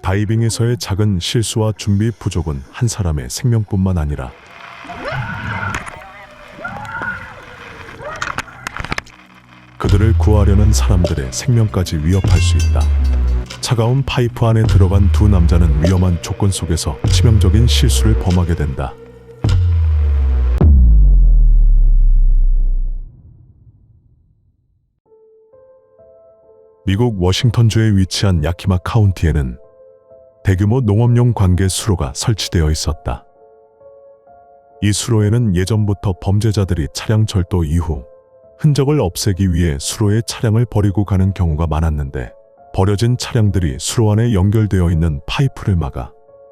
다이빙에서의 작은 실수와 준비 부족은 한 사람의 생명뿐만 아니라 그들을 구하려는 사람들의 생명까지 위협할 수 있다. 차가운 파이프 안에 들어간 두 남자는 위험한 조건 속에서 치명적인 실수를 범하게 된다. 미국 워싱턴주에 위치한 야키마 카운티에는 대규모 농업용 관계 수로가 설치되어 있었다. 이 수로에는 예전부터 범죄자들이 차량 절도 이후 흔적을 없애기 위해 수로에 차량을 버리고 가는 경우가 많았는데, 버려진 차량들이 수로 안에 연결되어 있는 파이프를 막아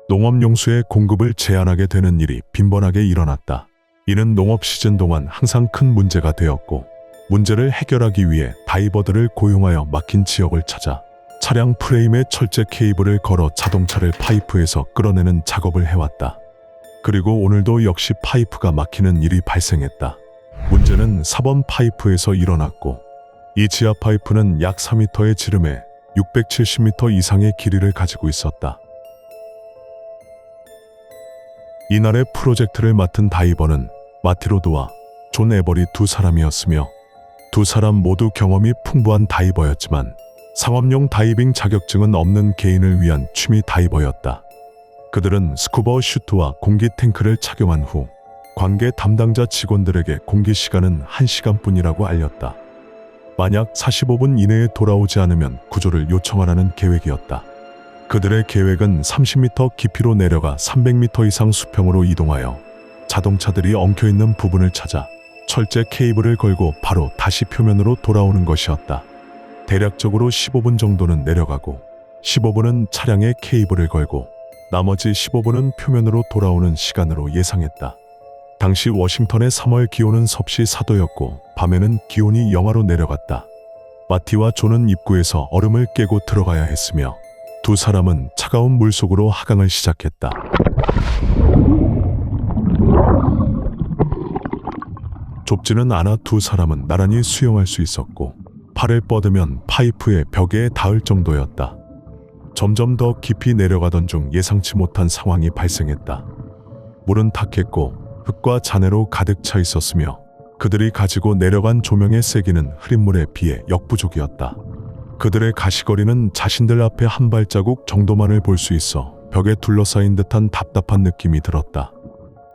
농업용수의 공급을 제한하게 되는 일이 빈번하게 일어났다. 이는 농업 시즌 동안 항상 큰 문제가 되었고, 문제를 해결하기 위해 다이버들을 고용하여 막힌 지역을 찾아 차량 프레임에 철제 케이블을 걸어 자동차를 파이프에서 끌어내는 작업을 해왔다. 그리고 오늘도 역시 파이프가 막히는 일이 발생했다. 문제는 4번 파이프에서 일어났고, 이 지하 파이프는 약 4m의 지름에 670m 이상의 길이를 가지고 있었다. 이날의 프로젝트를 맡은 다이버는 마티 로드와 존 에버리 두 사람이었으며, 두 사람 모두 경험이 풍부한 다이버였지만 상업용 다이빙 자격증은 없는 개인을 위한 취미 다이버였다. 그들은 스쿠버 슈트와 공기 탱크를 착용한 후 관계 담당자 직원들에게 공기 시간은 1시간뿐이라고 알렸다. 만약 45분 이내에 돌아오지 않으면 구조를 요청하라는 계획이었다. 그들의 계획은 30m 깊이로 내려가 300m 이상 수평으로 이동하여 자동차들이 엉켜있는 부분을 찾아 철제 케이블을 걸고 바로 다시 표면으로 돌아오는 것이었다. 대략적으로 15분 정도는 내려가고 15분은 차량에 케이블을 걸고 나머지 15분은 표면으로 돌아오는 시간으로 예상했다. 당시 워싱턴의 3월 기온은 섭씨 4도였고 밤에는 기온이 영하로 내려갔다. 마티와 존은 입구에서 얼음을 깨고 들어가야 했으며, 두 사람은 차가운 물속으로 하강을 시작했다. 좁지는 않아 두 사람은 나란히 수영할 수 있었고, 팔을 뻗으면 파이프의 벽에 닿을 정도였다. 점점 더 깊이 내려가던 중 예상치 못한 상황이 발생했다. 물은 탁했고 흙과 잔해로 가득 차 있었으며, 그들이 가지고 내려간 조명의 세기는 흐린 물에 비해 역부족이었다. 그들의 가시거리는 자신들 앞에 한 발자국 정도만을 볼 수 있어 벽에 둘러싸인 듯한 답답한 느낌이 들었다.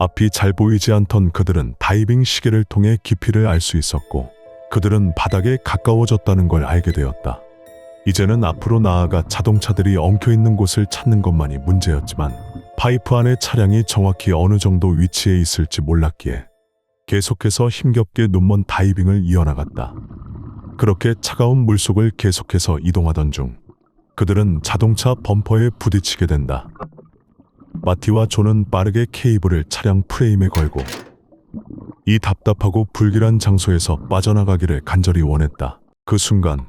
앞이 잘 보이지 않던 그들은 다이빙 시계를 통해 깊이를 알 수 있었고, 그들은 바닥에 가까워졌다는 걸 알게 되었다. 이제는 앞으로 나아가 자동차들이 엉켜있는 곳을 찾는 것만이 문제였지만, 파이프 안의 차량이 정확히 어느 정도 위치에 있을지 몰랐기에 계속해서 힘겹게 눈먼 다이빙을 이어나갔다. 그렇게 차가운 물속을 계속해서 이동하던 중 그들은 자동차 범퍼에 부딪히게 된다. 마티와 존은 빠르게 케이블을 차량 프레임에 걸고 이 답답하고 불길한 장소에서 빠져나가기를 간절히 원했다. 그 순간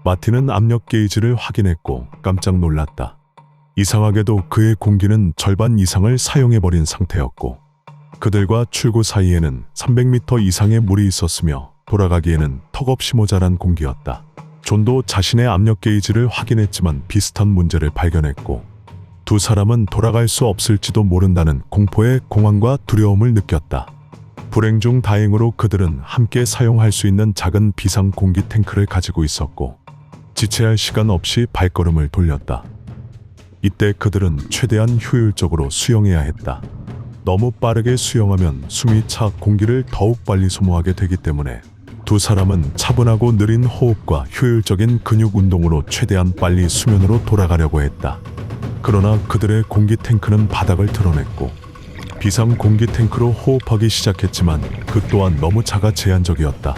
마티는 압력 게이지를 확인했고 깜짝 놀랐다. 이상하게도 그의 공기는 절반 이상을 사용해버린 상태였고, 그들과 출구 사이에는 300m 이상의 물이 있었으며 돌아가기에는 턱없이 모자란 공기였다. 존도 자신의 압력 게이지를 확인했지만 비슷한 문제를 발견했고, 두 사람은 돌아갈 수 없을지도 모른다는 공포의 공황과 두려움을 느꼈다. 불행 중 다행으로 그들은 함께 사용할 수 있는 작은 비상 공기 탱크를 가지고 있었고, 지체할 시간 없이 발걸음을 돌렸다. 이때 그들은 최대한 효율적으로 수영해야 했다. 너무 빠르게 수영하면 숨이 차 공기를 더욱 빨리 소모하게 되기 때문에 두 사람은 차분하고 느린 호흡과 효율적인 근육 운동으로 최대한 빨리 수면으로 돌아가려고 했다. 그러나 그들의 공기 탱크는 바닥을 드러냈고 비상 공기 탱크로 호흡하기 시작했지만 그 또한 너무 작아 제한적이었다.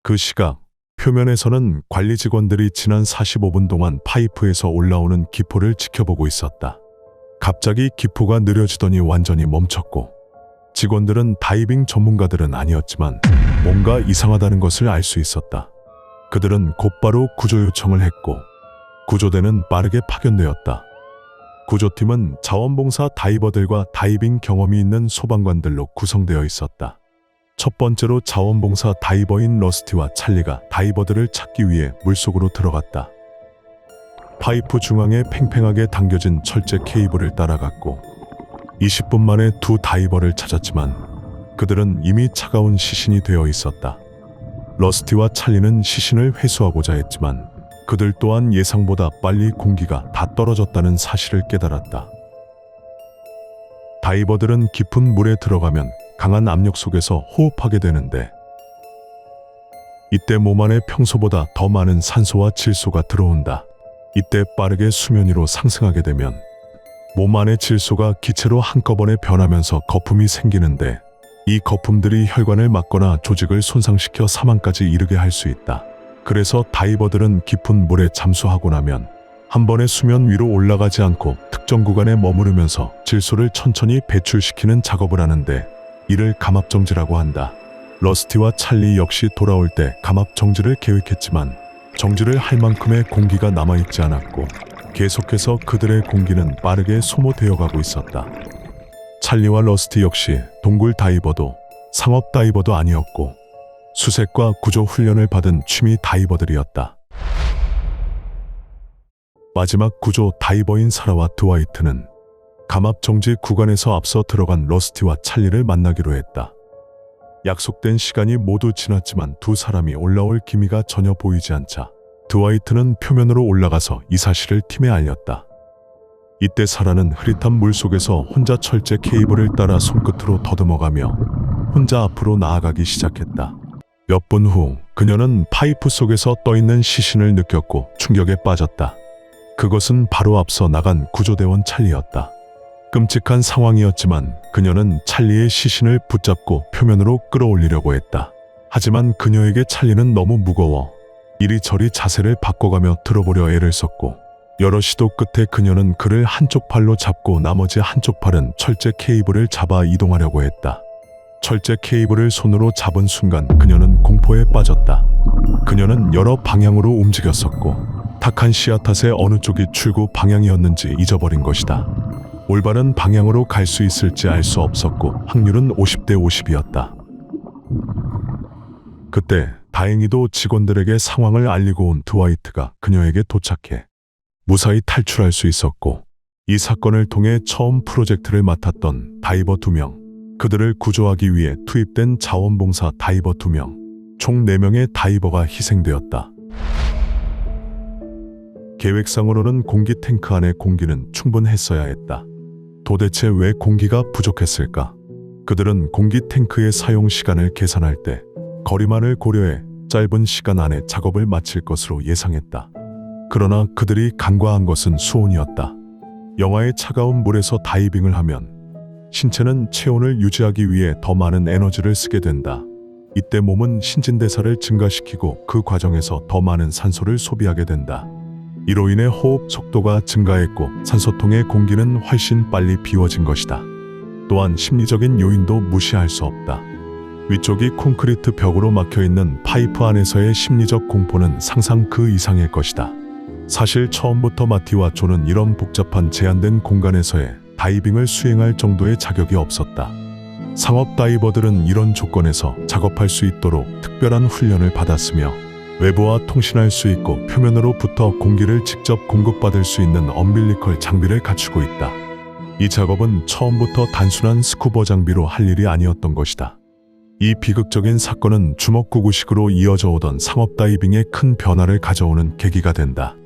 그 시각 표면에서는 관리 직원들이 지난 45분 동안 파이프에서 올라오는 기포를 지켜보고 있었다. 갑자기 기포가 느려지더니 완전히 멈췄고, 직원들은 다이빙 전문가들은 아니었지만 뭔가 이상하다는 것을 알 수 있었다. 그들은 곧바로 구조 요청을 했고 구조대는 빠르게 파견되었다. 구조팀은 자원봉사 다이버들과 다이빙 경험이 있는 소방관들로 구성되어 있었다. 첫 번째로 자원봉사 다이버인 러스티와 찰리가 다이버들을 찾기 위해 물속으로 들어갔다. 파이프 중앙에 팽팽하게 당겨진 철제 케이블을 따라갔고 20분 만에 두 다이버를 찾았지만 그들은 이미 차가운 시신이 되어 있었다. 러스티와 찰리는 시신을 회수하고자 했지만 그들 또한 예상보다 빨리 공기가 다 떨어졌다는 사실을 깨달았다. 다이버들은 깊은 물에 들어가면 강한 압력 속에서 호흡하게 되는데 이때 몸 안에 평소보다 더 많은 산소와 질소가 들어온다. 이때 빠르게 수면 위로 상승하게 되면 몸 안의 질소가 기체로 한꺼번에 변하면서 거품이 생기는데 이 거품들이 혈관을 막거나 조직을 손상시켜 사망까지 이르게 할 수 있다. 그래서 다이버들은 깊은 물에 잠수하고 나면 한 번에 수면 위로 올라가지 않고 특정 구간에 머무르면서 질소를 천천히 배출시키는 작업을 하는데 이를 감압정지라고 한다. 러스티와 찰리 역시 돌아올 때 감압정지를 계획했지만 정지를 할 만큼의 공기가 남아있지 않았고 계속해서 그들의 공기는 빠르게 소모되어 가고 있었다. 찰리와 러스티 역시 동굴 다이버도 상업 다이버도 아니었고 수색과 구조 훈련을 받은 취미 다이버들이었다. 마지막 구조 다이버인 사라와 드와이트는 감압정지 구간에서 앞서 들어간 러스티와 찰리를 만나기로 했다. 약속된 시간이 모두 지났지만 두 사람이 올라올 기미가 전혀 보이지 않자 드와이트는 표면으로 올라가서 이 사실을 팀에 알렸다. 이때 사라는 흐릿한 물속에서 혼자 철제 케이블을 따라 손끝으로 더듬어가며 혼자 앞으로 나아가기 시작했다. 몇 분 후 그녀는 파이프 속에서 떠있는 시신을 느꼈고 충격에 빠졌다. 그것은 바로 앞서 나간 구조대원 찰리였다. 끔찍한 상황이었지만 그녀는 찰리의 시신을 붙잡고 표면으로 끌어올리려고 했다. 하지만 그녀에게 찰리는 너무 무거워 이리저리 자세를 바꿔가며 들어보려 애를 썼고 여러 시도 끝에 그녀는 그를 한쪽 팔로 잡고 나머지 한쪽 팔은 철제 케이블을 잡아 이동하려고 했다. 철제 케이블을 손으로 잡은 순간 그녀는 공포에 빠졌다. 그녀는 여러 방향으로 움직였었고 탁한 시야 탓에 어느 쪽이 출구 방향이었는지 잊어버린 것이다. 올바른 방향으로 갈 수 있을지 알 수 없었고 확률은 50대 50이었다. 그때 다행히도 직원들에게 상황을 알리고 온 드와이트가 그녀에게 도착해 무사히 탈출할 수 있었고 이 사건을 통해 처음 프로젝트를 맡았던 다이버 2명, 그들을 구조하기 위해 투입된 자원봉사 다이버 2명, 총 4명의 다이버가 희생되었다. 계획상으로는 공기 탱크 안의 공기는 충분했어야 했다. 도대체 왜 공기가 부족했을까? 그들은 공기 탱크의 사용 시간을 계산할 때 거리만을 고려해 짧은 시간 안에 작업을 마칠 것으로 예상했다. 그러나 그들이 간과한 것은 수온이었다. 영하의 차가운 물에서 다이빙을 하면 신체는 체온을 유지하기 위해 더 많은 에너지를 쓰게 된다. 이때 몸은 신진대사를 증가시키고 그 과정에서 더 많은 산소를 소비하게 된다. 이로 인해 호흡 속도가 증가했고 산소통의 공기는 훨씬 빨리 비워진 것이다. 또한 심리적인 요인도 무시할 수 없다. 위쪽이 콘크리트 벽으로 막혀있는 파이프 안에서의 심리적 공포는 상상 그 이상일 것이다. 사실 처음부터 마티와 존은 이런 복잡한 제한된 공간에서의 다이빙을 수행할 정도의 자격이 없었다. 상업 다이버들은 이런 조건에서 작업할 수 있도록 특별한 훈련을 받았으며 외부와 통신할 수 있고 표면으로부터 공기를 직접 공급받을 수 있는 엄빌리컬 장비를 갖추고 있다. 이 작업은 처음부터 단순한 스쿠버 장비로 할 일이 아니었던 것이다. 이 비극적인 사건은 주먹구구식으로 이어져 오던 상업 다이빙에 큰 변화를 가져오는 계기가 된다.